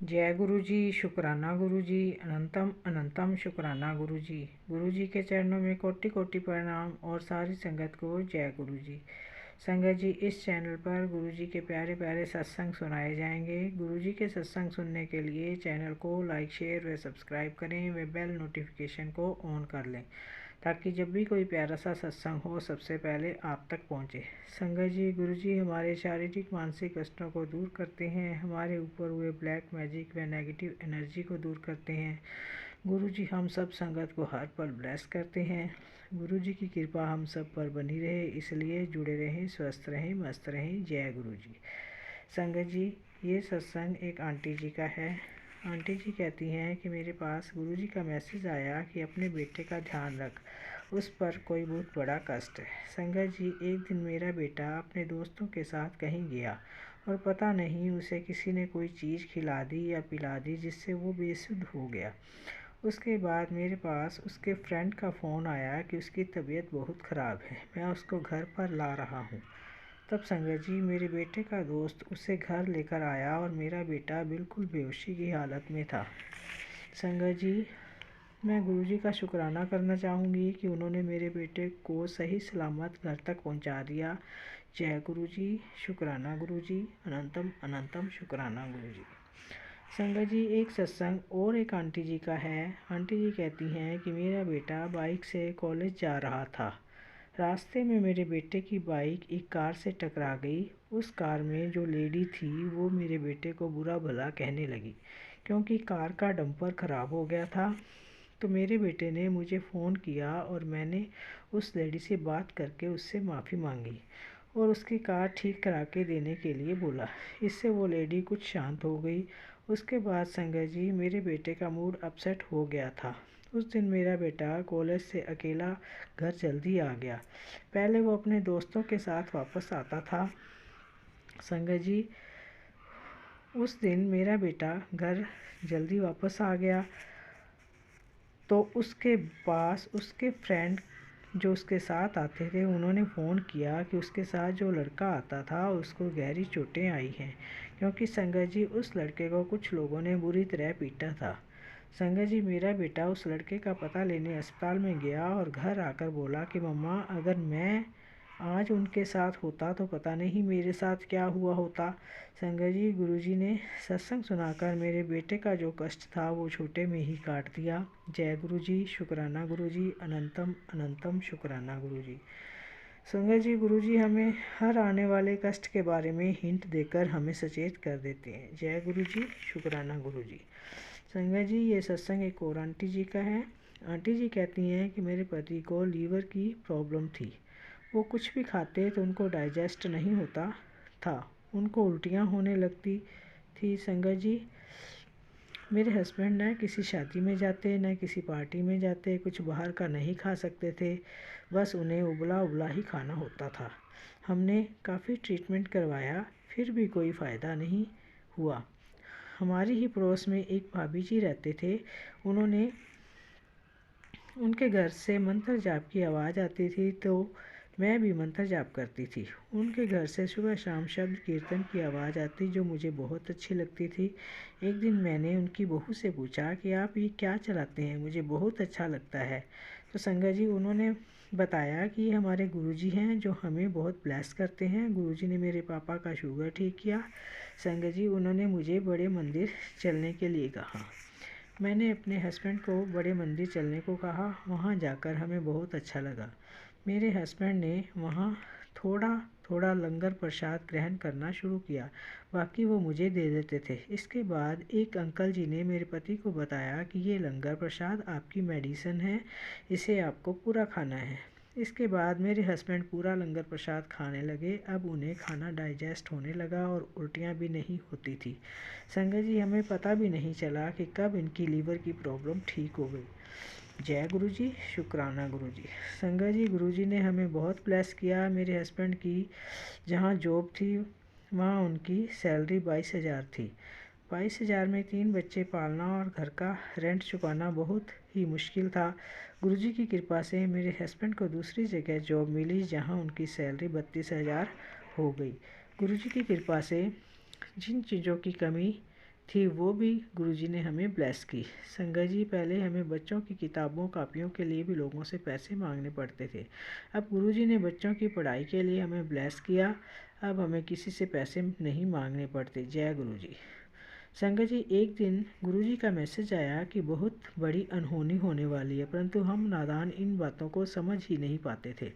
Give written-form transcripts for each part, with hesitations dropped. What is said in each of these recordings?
जय गुरु जी, शुक्राना गुरु जी, अनंतम अनंतम शुक्राना गुरु जी। गुरु जी के चरणों में कोटि कोटि प्रणाम और सारी संगत को जय गुरु जी। संगत जी, इस चैनल पर गुरु जी के प्यारे प्यारे सत्संग सुनाए जाएंगे। गुरु जी के सत्संग सुनने के लिए चैनल को लाइक शेयर व सब्सक्राइब करें व बेल नोटिफिकेशन को ऑन कर लें ताकि जब भी कोई प्यारा सा सत्संग हो सबसे पहले आप तक पहुंचे। संगत जी, गुरु जी हमारे शारीरिक मानसिक कष्टों को दूर करते हैं, हमारे ऊपर हुए ब्लैक मैजिक व नेगेटिव एनर्जी को दूर करते हैं। गुरु जी हम सब संगत को हर पल ब्लेस करते हैं। गुरु जी की कृपा हम सब पर बनी रहे, इसलिए जुड़े रहें, स्वस्थ रहें, मस्त रहें। जय गुरु जी। संगत जी, ये सत्संग एक आंटी जी का है। आंटी जी कहती हैं कि मेरे पास गुरु जी का मैसेज आया कि अपने बेटे का ध्यान रख, उस पर कोई बहुत बड़ा कष्ट है। संगत जी, एक दिन मेरा बेटा अपने दोस्तों के साथ कहीं गया और पता नहीं उसे किसी ने कोई चीज़ खिला दी या पिला दी जिससे वो बेसुध हो गया। उसके बाद मेरे पास उसके फ्रेंड का फ़ोन आया कि उसकी तबीयत बहुत ख़राब है, मैं उसको घर पर ला रहा हूँ। तब संगत जी, मेरे बेटे का दोस्त उसे घर लेकर आया और मेरा बेटा बिल्कुल बेहोशी की हालत में था। संगत जी, मैं गुरुजी का शुक्राना करना चाहूँगी कि उन्होंने मेरे बेटे को सही सलामत घर तक पहुँचा दिया। जय गुरुजी, शुक्राना गुरुजी, अनंतम अनंतम शुक्राना गुरुजी। संगत जी, एक सत्संग और एक आंटी जी का है। आंटी जी कहती हैं कि मेरा बेटा बाइक से कॉलेज जा रहा था। रास्ते में मेरे बेटे की बाइक एक कार से टकरा गई। उस कार में जो लेडी थी वो मेरे बेटे को बुरा भला कहने लगी क्योंकि कार का डंपर ख़राब हो गया था। तो मेरे बेटे ने मुझे फ़ोन किया और मैंने उस लेडी से बात करके उससे माफ़ी मांगी और उसकी कार ठीक करा के देने के लिए बोला। इससे वो लेडी कुछ शांत हो गई। उसके बाद संगत जी, मेरे बेटे का मूड अपसेट हो गया था। उस दिन मेरा बेटा कॉलेज से अकेला घर जल्दी आ गया। पहले वो अपने दोस्तों के साथ वापस आता था। संगत जी, उस दिन मेरा बेटा घर जल्दी वापस आ गया तो उसके पास उसके फ्रेंड जो उसके साथ आते थे उन्होंने फ़ोन किया कि उसके साथ जो लड़का आता था उसको गहरी चोटें आई हैं क्योंकि संगत जी उस लड़के को कुछ लोगों ने बुरी तरह पीटा था। संगत जी, मेरा बेटा उस लड़के का पता लेने अस्पताल में गया और घर आकर बोला कि मम्मा, अगर मैं आज उनके साथ होता तो पता नहीं मेरे साथ क्या हुआ होता। संगत जी, गुरुजी ने सत्संग सुनाकर मेरे बेटे का जो कष्ट था वो छोटे में ही काट दिया। जय गुरुजी, शुक्राना गुरुजी, अनंतम अनंतम शुक्राना गुरुजी। संगत जी, गुरुजी हमें हर आने वाले कष्ट के बारे में हिंट देकर हमें सचेत कर देते हैं। जय गुरुजी, शुक्राना गुरुजी। संगत जी, ये सत्संग एक और आंटी जी का है। आंटी जी कहती हैं कि मेरे पति को लीवर की प्रॉब्लम थी। वो कुछ भी खाते तो उनको डाइजेस्ट नहीं होता था, उनको उल्टियाँ होने लगती थी। संगत जी, मेरे हस्बैंड न किसी शादी में जाते न किसी पार्टी में जाते, कुछ बाहर का नहीं खा सकते थे, बस उन्हें उबला उबला ही खाना होता था। हमने काफ़ी ट्रीटमेंट करवाया फिर भी कोई फ़ायदा नहीं हुआ। हमारी ही पड़ोस में एक भाभी जी रहते थे। उनके घर से मंत्र जाप की आवाज़ आती थी तो मैं भी मंत्र जाप करती थी। उनके घर से सुबह शाम शब्द कीर्तन की आवाज़ आती जो मुझे बहुत अच्छी लगती थी। एक दिन मैंने उनकी बहू से पूछा कि आप ये क्या चलाते हैं, मुझे बहुत अच्छा लगता है। तो संगत जी, उन्होंने बताया कि ये हमारे गुरुजी हैं जो हमें बहुत ब्लेस करते हैं। गुरुजी ने मेरे पापा का शुगर ठीक किया। संगत जी, उन्होंने मुझे बड़े मंदिर चलने के लिए कहा। मैंने अपने हस्बैंड को बड़े मंदिर चलने को कहा। वहाँ जाकर हमें बहुत अच्छा लगा। मेरे हस्बैंड ने वहाँ थोड़ा थोड़ा लंगर प्रसाद ग्रहण करना शुरू किया, बाकी वो मुझे दे देते थे। इसके बाद एक अंकल जी ने मेरे पति को बताया कि ये लंगर प्रसाद आपकी मेडिसिन है, इसे आपको पूरा खाना है। इसके बाद मेरे हस्बैंड पूरा लंगर प्रसाद खाने लगे। अब उन्हें खाना डाइजेस्ट होने लगा और उल्टियाँ भी नहीं होती थी। संगत जी, हमें पता भी नहीं चला कि कब इनकी लीवर की प्रॉब्लम ठीक हो गई। जय गुरुजी, शुक्राना गुरुजी। संगत जी, गुरुजी ने हमें बहुत ब्लेस किया। मेरे हस्बैंड की जहाँ जॉब थी वहाँ उनकी सैलरी 22,000 थी। 22,000 में 3 बच्चे पालना और घर का रेंट चुकाना बहुत ही मुश्किल था। गुरुजी की कृपा से मेरे हस्बैंड को दूसरी जगह जॉब मिली जहाँ उनकी सैलरी 32,000 हो गई। गुरुजी की कृपा से जिन चीज़ों की कमी थी वो भी गुरुजी ने हमें ब्लेस की। संगत जी, पहले हमें बच्चों की किताबों कापियों के लिए भी लोगों से पैसे मांगने पड़ते थे। अब गुरुजी ने बच्चों की पढ़ाई के लिए हमें ब्लेस किया। अब हमें किसी से पैसे नहीं मांगने पड़ते। जय गुरुजी। संगत जी, एक दिन गुरुजी का मैसेज आया कि बहुत बड़ी अनहोनी होने वाली है, परंतु हम नादान इन बातों को समझ ही नहीं पाते थे।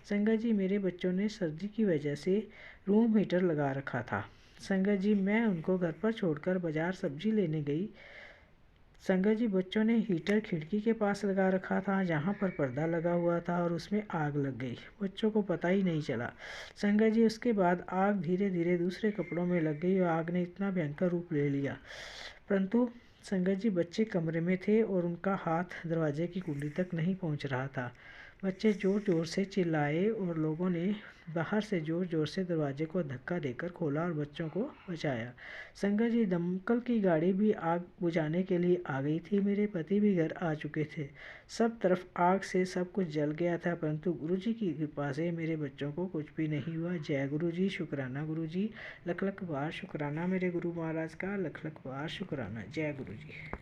संगत जी, मेरे बच्चों ने सर्दी की वजह से रूम हीटर लगा रखा था। संगत जी, मैं उनको घर पर छोड़कर बाजार सब्जी लेने गई। संगत जी, बच्चों ने हीटर खिड़की के पास लगा रखा था जहाँ पर पर्दा लगा हुआ था, और उसमें आग लग गई। बच्चों को पता ही नहीं चला। संगत जी, उसके बाद आग धीरे धीरे दूसरे कपड़ों में लग गई और आग ने इतना भयंकर रूप ले लिया। परंतु संगत जी, बच्चे कमरे में थे और उनका हाथ दरवाजे की कुंडी तक नहीं पहुंच रहा था। बच्चे ज़ोर ज़ोर से चिल्लाए और लोगों ने बाहर से ज़ोर ज़ोर से दरवाजे को धक्का देकर खोला और बच्चों को बचाया। संगत जी, दमकल की गाड़ी भी आग बुझाने के लिए आ गई थी। मेरे पति भी घर आ चुके थे। सब तरफ आग से सब कुछ जल गया था, परंतु गुरुजी की कृपा से मेरे बच्चों को कुछ भी नहीं हुआ। जय गुरुजी। शुक्राना गुरुजी। लख लख बार शुक्राना मेरे गुरु महाराज का। लख लख बार शुक्राना। जय गुरुजी।